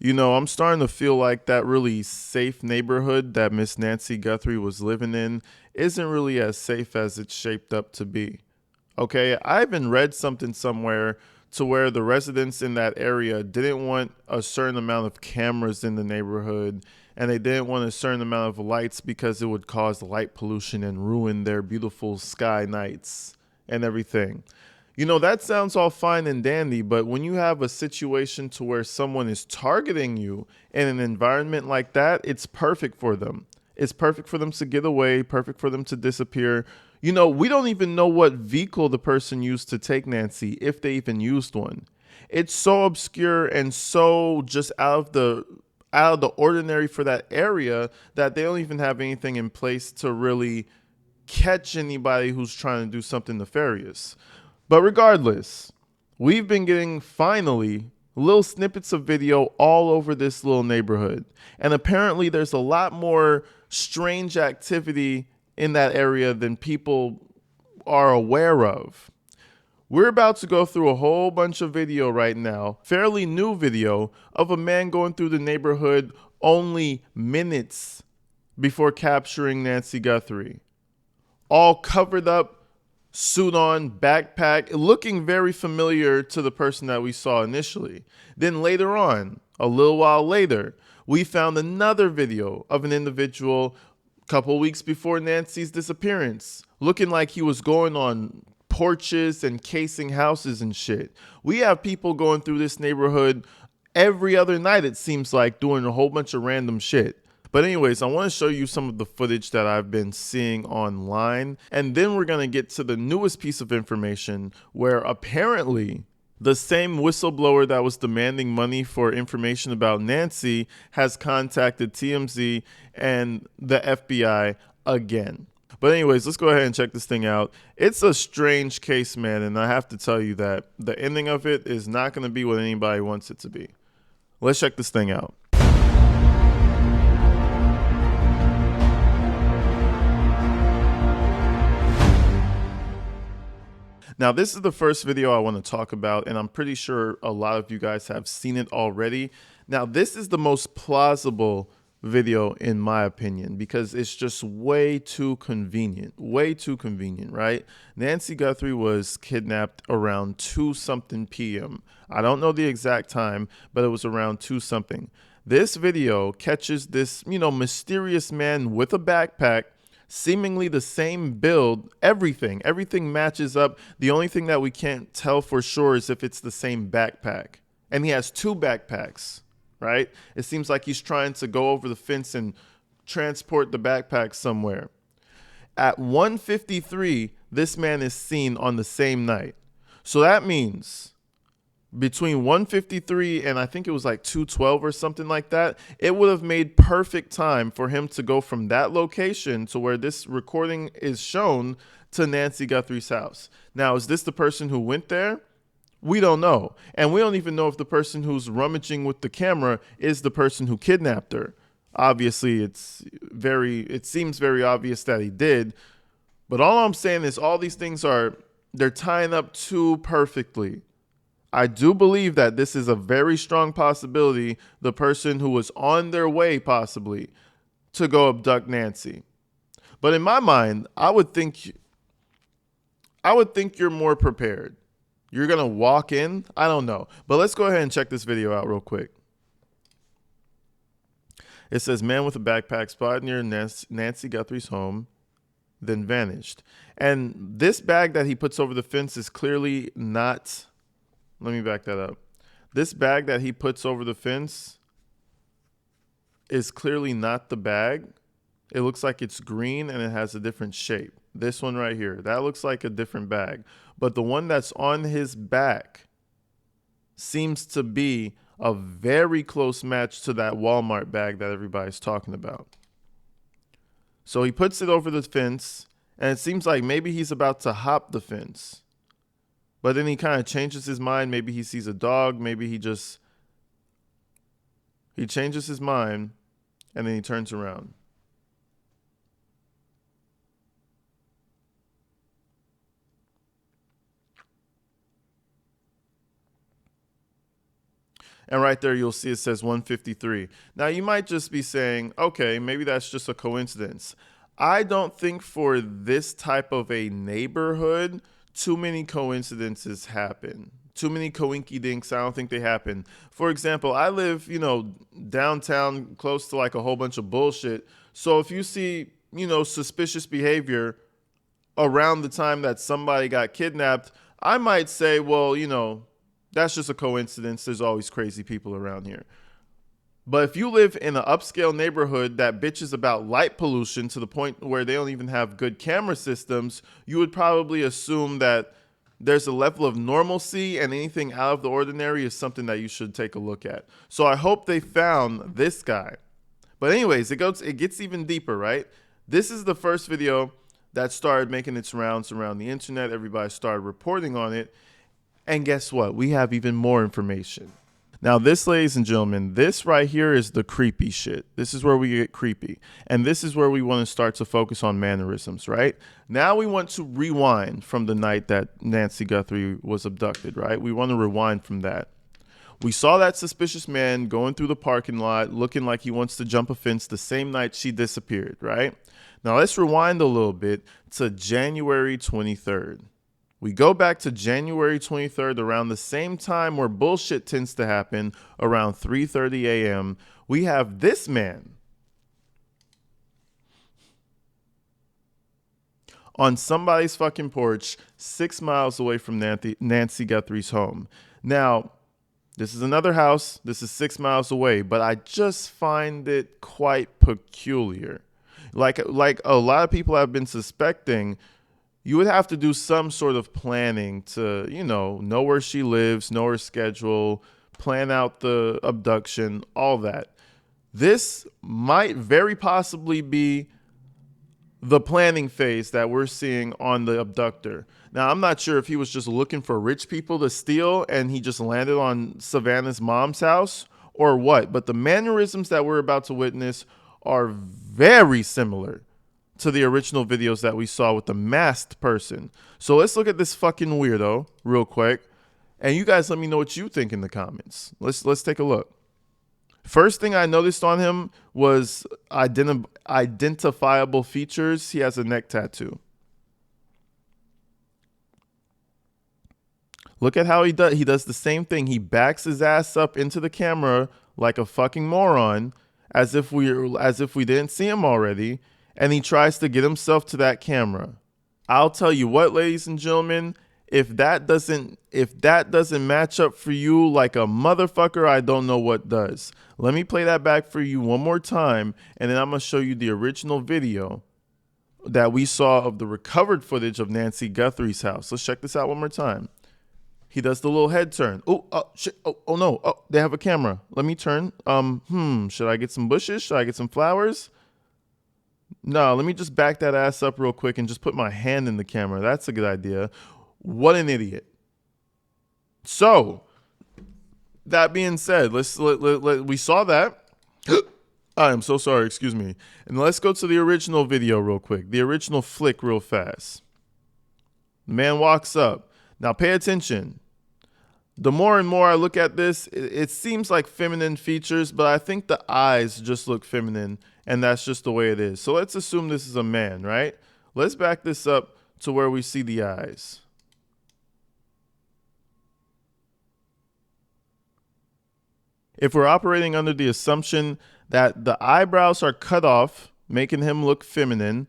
I'm starting to feel like that really safe neighborhood that Miss Nancy Guthrie was living in isn't really as safe as it's shaped up to be. Okay, I even read something somewhere to where the residents in that area didn't want a certain amount of cameras in the neighborhood and they didn't want a certain amount of lights because it would cause light pollution and ruin their beautiful sky nights and everything. That sounds all fine and dandy, but when you have a situation to where someone is targeting you in an environment like that, it's perfect for them. It's perfect for them to get away, perfect for them to disappear. We don't even know what vehicle the person used to take Nancy, if they even used one. It's so obscure and so just out of the ordinary for that area that they don't even have anything in place to really catch anybody who's trying to do something nefarious. But regardless, we've been getting finally little snippets of video all over this little neighborhood. And apparently there's a lot more strange activity in that area than people are aware of. We're about to go through a whole bunch of video right now, fairly new video, of a man going through the neighborhood only minutes before capturing Nancy Guthrie. All covered up, suit on, backpack, looking very familiar to the person that we saw initially. Then later on, a little while later, we found another video of an individual a couple weeks before Nancy's disappearance, looking like he was going on porches and casing houses and shit. We have people going through this neighborhood every other night, it seems like, doing a whole bunch of random shit. But anyways, I want to show you some of the footage that I've been seeing online. And then we're going to get to the newest piece of information where apparently the same whistleblower that was demanding money for information about Nancy has contacted TMZ and the FBI again. But anyways, let's go ahead and check this thing out. It's a strange case, man. And I have to tell you that the ending of it is not going to be what anybody wants it to be. Let's check this thing out. Now, this is the first video I want to talk about, and I'm pretty sure a lot of you guys have seen it already. Now, this is the most plausible video in my opinion because it's just way too convenient, right? Nancy Guthrie was kidnapped around 2-something p.m. I don't know the exact time, but it was around 2-something. This video catches this, mysterious man with a backpack, seemingly the same build, everything matches up. The only thing that we can't tell for sure is if it's the same backpack. And he has 2 backpacks, right? It seems like he's trying to go over the fence and transport the backpack somewhere. At 1:53, this man is seen on the same night. So that means between 1:53 and I think it was like 2:12 or something like that, it would have made perfect time for him to go from that location to where this recording is shown to Nancy Guthrie's house. Now, is this the person who went there? We don't know. And we don't even know if the person who's rummaging with the camera is the person who kidnapped her. Obviously, it seems very obvious that he did. But all I'm saying is all these things they're tying up too perfectly. I do believe that this is a very strong possibility, the person who was on their way possibly to go abduct Nancy. But in my mind, I would think you're more prepared. You're going to walk in? I don't know. But let's go ahead and check this video out real quick. It says, man with a backpack spotted near Nancy Guthrie's home, then vanished. And this bag that he puts over the fence is clearly not... Let me back that up. This bag that he puts over the fence is clearly not the bag. It looks like it's green and it has a different shape. This one right here, that looks like a different bag. But the one that's on his back seems to be a very close match to that Walmart bag that everybody's talking about. So he puts it over the fence and it seems like maybe he's about to hop the fence. But then he kind of changes his mind. Maybe he sees a dog. Maybe he changes his mind and then he turns around. And right there, you'll see it says 153. Now, you might just be saying, okay, maybe that's just a coincidence. I don't think for this type of a neighborhood, too many coincidences happen. Too many coinky dinks. I don't think they happen. For example, I live, downtown close to like a whole bunch of bullshit. So if you see, suspicious behavior around the time that somebody got kidnapped, I might say, well, that's just a coincidence. There's always crazy people around here. But if you live in an upscale neighborhood that bitches about light pollution to the point where they don't even have good camera systems, you would probably assume that there's a level of normalcy and anything out of the ordinary is something that you should take a look at. So I hope they found this guy. But anyways, it gets even deeper, right? This is the first video that started making its rounds around the internet. Everybody started reporting on it. And guess what? We have even more information. Now, this, ladies and gentlemen, this right here is the creepy shit. This is where we get creepy. And this is where we want to start to focus on mannerisms, right? Now we want to rewind from the night that Nancy Guthrie was abducted, right? We want to rewind from that. We saw that suspicious man going through the parking lot looking like he wants to jump a fence the same night she disappeared, right? Now let's rewind a little bit to January 23rd. We go back to January 23rd around the same time where bullshit tends to happen, around 3:30 a.m. We have this man on somebody's fucking porch 6 miles away from Nancy Guthrie's home. Now, this is another house. This is 6 miles away, but I just find it quite peculiar. Like a lot of people have been suspecting, you would have to do some sort of planning to, know where she lives, know her schedule, plan out the abduction, all that. This might very possibly be the planning phase that we're seeing on the abductor. Now, I'm not sure if he was just looking for rich people to steal and he just landed on Savannah's mom's house or what, but the mannerisms that we're about to witness are very similar to the original videos that we saw with the masked person. So let's look at this fucking weirdo real quick, and you guys let me know what you think in the comments. Let's take a look. First thing I noticed on him was identifiable features. He has a neck tattoo. Look at how he does the same thing. He backs his ass up into the camera like a fucking moron, as if we didn't see him already. And he tries to get himself to that camera. I'll tell you what, ladies and gentlemen, if that doesn't match up for you like a motherfucker, I don't know what does. Let me play that back for you one more time, and then I'm going to show you the original video that we saw of the recovered footage of Nancy Guthrie's house. Let's check this out one more time. He does the little head turn. Oh, shit. Oh no. Oh, they have a camera. Let me turn. Should I get some bushes? Should I get some flowers? No, let me just back that ass up real quick and just put my hand in the camera. That's a good idea. What an idiot. So, that being said, we saw that. I am so sorry, excuse me. And let's go to the original video real quick. The original flick real fast. The man walks up. Now pay attention. The more and more I look at this, it seems like feminine features, but I think the eyes just look feminine, and that's just the way it is. So let's assume this is a man, right? Let's back this up to where we see the eyes. If we're operating under the assumption that the eyebrows are cut off, making him look feminine,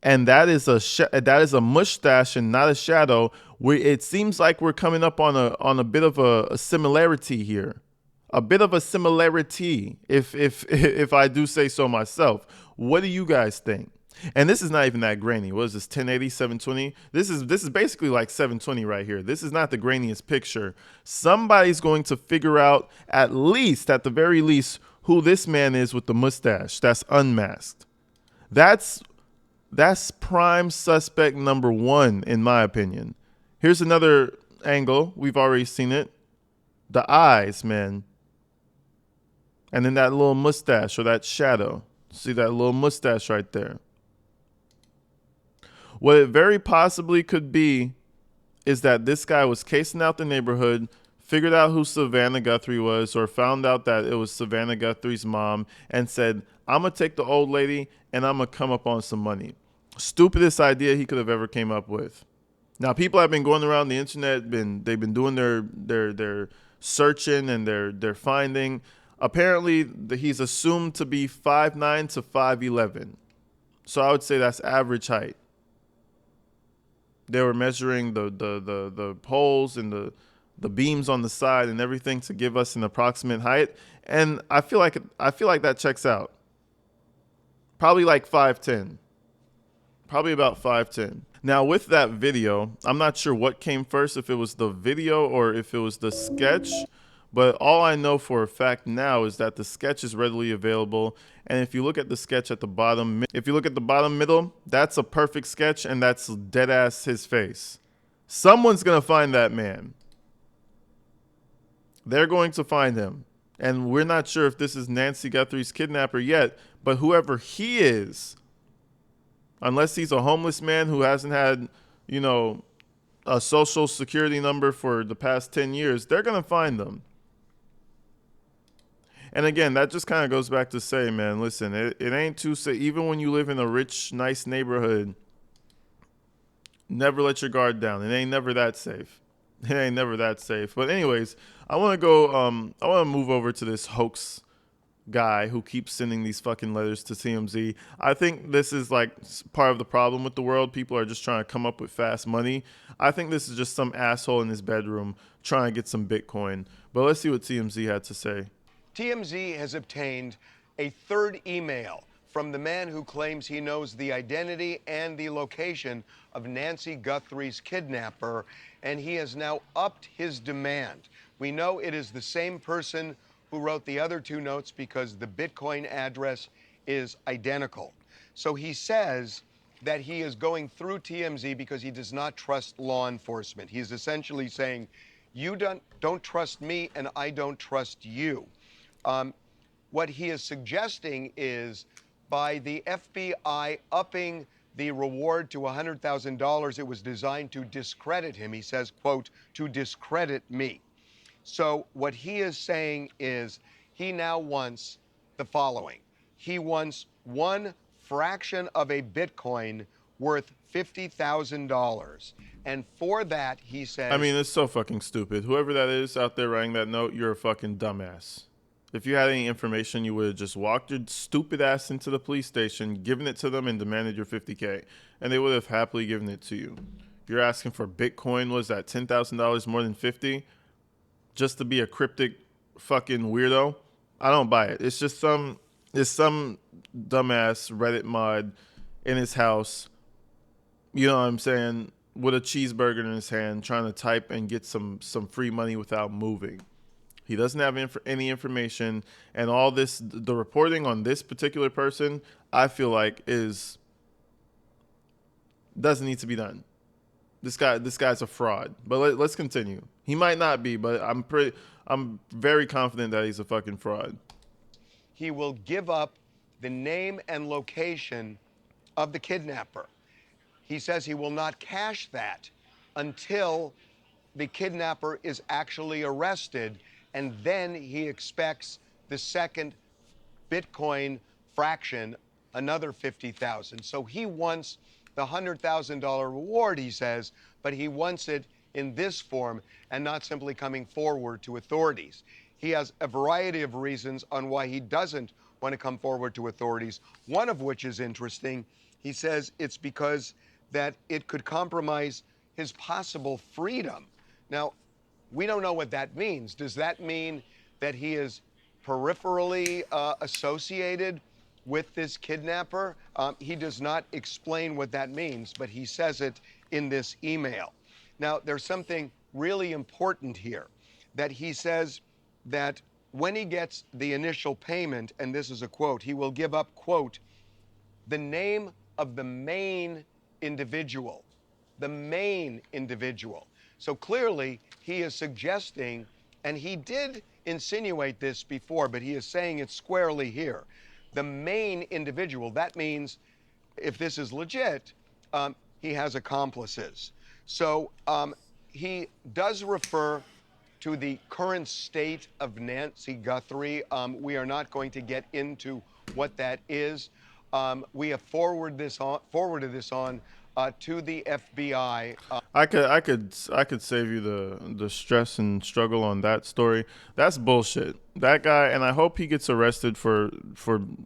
and that is a mustache and not a shadow, it seems like we're coming up on a bit of a similarity here. A bit of a similarity, if I do say so myself. What do you guys think? And this is not even that grainy. What is this, 1080, 720? This is basically like 720 right here. This is not the grainiest picture. Somebody's going to figure out, at the very least, who this man is with the mustache that's unmasked. That's prime suspect number one, in my opinion. Here's another angle. We've already seen it. The eyes, man. And then that little mustache or that shadow. See that little mustache right there. What it very possibly could be is that this guy was casing out the neighborhood, figured out who Savannah Guthrie was, or found out that it was Savannah Guthrie's mom, and said, I'm going to take the old lady and I'm going to come up on some money. Stupidest idea he could have ever came up with. Now, people have been going around the internet, they've been doing their searching and their finding. Apparently, he's assumed to be 5'9" to 5'11". So I would say that's average height. They were measuring the poles and the beams on the side and everything to give us an approximate height, and I feel like that checks out. Probably like 5'10". Probably about 5'10". Now, with that video, I'm not sure what came first, if it was the video or if it was the sketch, but all I know for a fact now is that the sketch is readily available. And if you look at the sketch at the bottom, if you look at the bottom middle, that's a perfect sketch, and that's dead ass his face. Someone's going to find that man. They're going to find him. And we're not sure if this is Nancy Guthrie's kidnapper yet, but whoever he is, unless he's a homeless man who hasn't had, a social security number for the past 10 years, they're going to find them. And again, that just kind of goes back to say, man, listen, it ain't too safe. Even when you live in a rich, nice neighborhood, never let your guard down. It ain't never that safe. It ain't never that safe. But anyways, I want to move over to this hoax guy who keeps sending these fucking letters to TMZ. I think this is like part of the problem with the world. People are just trying to come up with fast money. I think this is just some asshole in his bedroom trying to get some Bitcoin. But let's see what TMZ had to say. TMZ has obtained a third email from the man who claims he knows the identity and the location of Nancy Guthrie's kidnapper, and he has now upped his demand. We know it is the same person who wrote the other two notes because the Bitcoin address is identical. So he says that he is going through TMZ because he does not trust law enforcement. He is essentially saying, you don't trust me and I don't trust you. What he is suggesting is by the FBI upping the reward to $100,000, it was designed to discredit him. He says, quote, to discredit me. So what he is saying is he now wants the following. He wants one fraction of a Bitcoin worth $50,000. And for that, he says... I mean, it's so fucking stupid. Whoever that is out there writing that note, you're a fucking dumbass. If you had any information, you would have just walked your stupid ass into the police station, given it to them, and demanded your $50K. And they would have happily given it to you. You're asking for Bitcoin, was that $10,000 more than 50? Just to be a cryptic fucking weirdo? I don't buy it. It's just some dumbass Reddit mod in his house, you know what I'm saying, with a cheeseburger in his hand, trying to type and get some free money without moving. He doesn't have any information, and all this, the reporting on this particular person, I feel like doesn't need to be done. This guy's a fraud. But let's continue. He might not be, but I'm very confident that he's a fucking fraud. He will give up the name and location of the kidnapper. He says he will not cash that until the kidnapper is actually arrested, and then he expects the second Bitcoin fraction, another 50,000. So he wants the $100,000 reward, he says, but he wants it in this form and not simply coming forward to authorities. He has a variety of reasons on why he doesn't want to come forward to authorities, one of which is interesting. He says it's because that it could compromise his possible freedom. Now, we don't know what that means. Does that mean that he is peripherally associated with this kidnapper? He does not explain what that means, but he says it in this email. Now, there's something really important here, that he says that when he gets the initial payment, and this is a quote, he will give up, quote, the name of the main individual. The main individual. So clearly, he is suggesting, and he did insinuate this before, but he is saying it squarely here. The main individual, that means, if this is legit, he has accomplices. So he does refer to the current state of Nancy Guthrie. We are not going to get into what that is. We have forwarded this on to the FBI. I could save you the stress and struggle on that story. That's bullshit. That guy, and I hope he gets arrested for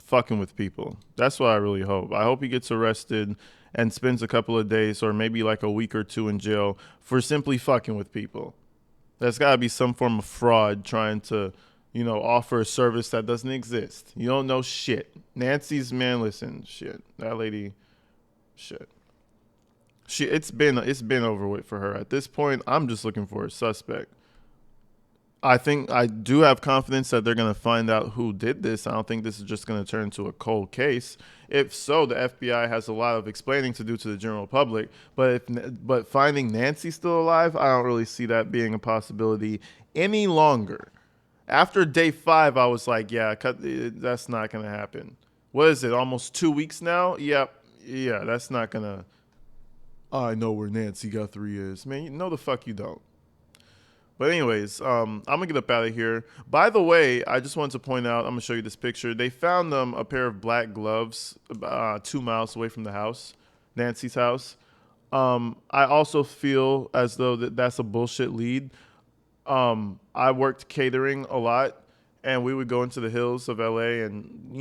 fucking with people. That's what I really hope. I hope he gets arrested and spends a couple of days or maybe like a week or two in jail for simply fucking with people. There's got to be some form of fraud trying to, offer a service that doesn't exist. You don't know shit. Nancy's, man, listen, shit. That lady, shit. It's been over with for her. At this point, I'm just looking for a suspect. I think I do have confidence that they're going to find out who did this. I don't think this is just going to turn into a cold case. If so, the FBI has a lot of explaining to do to the general public. But finding Nancy still alive, I don't really see that being a possibility any longer. After day 5, I was like, yeah, that's not going to happen. What is it? Almost 2 weeks now? Yep. Yeah, that's not going to. I know where Nancy Guthrie is. Man, you know the fuck you don't. But anyways, I'm gonna get up out of here. By the way, I just wanted to point out, I'm gonna show you this picture. They found a pair of black gloves 2 miles away from the house, Nancy's house. I also feel as though that's a bullshit lead. I worked catering a lot, and we would go into the hills of LA and,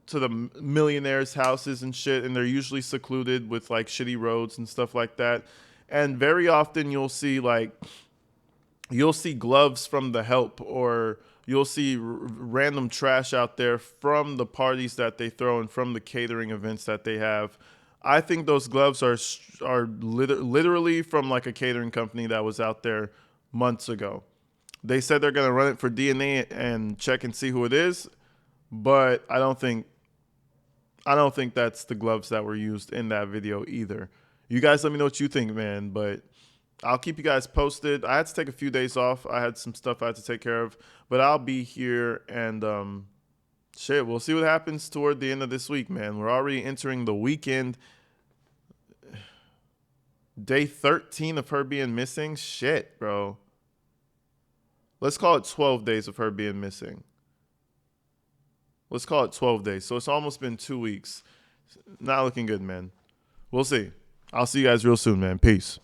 to the millionaires' houses and shit, and they're usually secluded with like shitty roads and stuff like that. And very often you'll see gloves from the help, or you'll see random trash out there from the parties that they throw and from the catering events that they have. I think those gloves are literally from like a catering company that was out there months ago. They said they're going to run it for DNA and check and see who it is, but I don't think that's the gloves that were used in that video either. You guys let me know what you think, man, but I'll keep you guys posted. I had to take a few days off. I had some stuff I had to take care of, but I'll be here and shit, we'll see what happens toward the end of this week, man. We're already entering the weekend. Day 13 of her being missing. Shit, bro. Let's call it 12 days of her being missing. Let's call it 12 days. So it's almost been 2 weeks. Not looking good, man. We'll see. I'll see you guys real soon, man. Peace.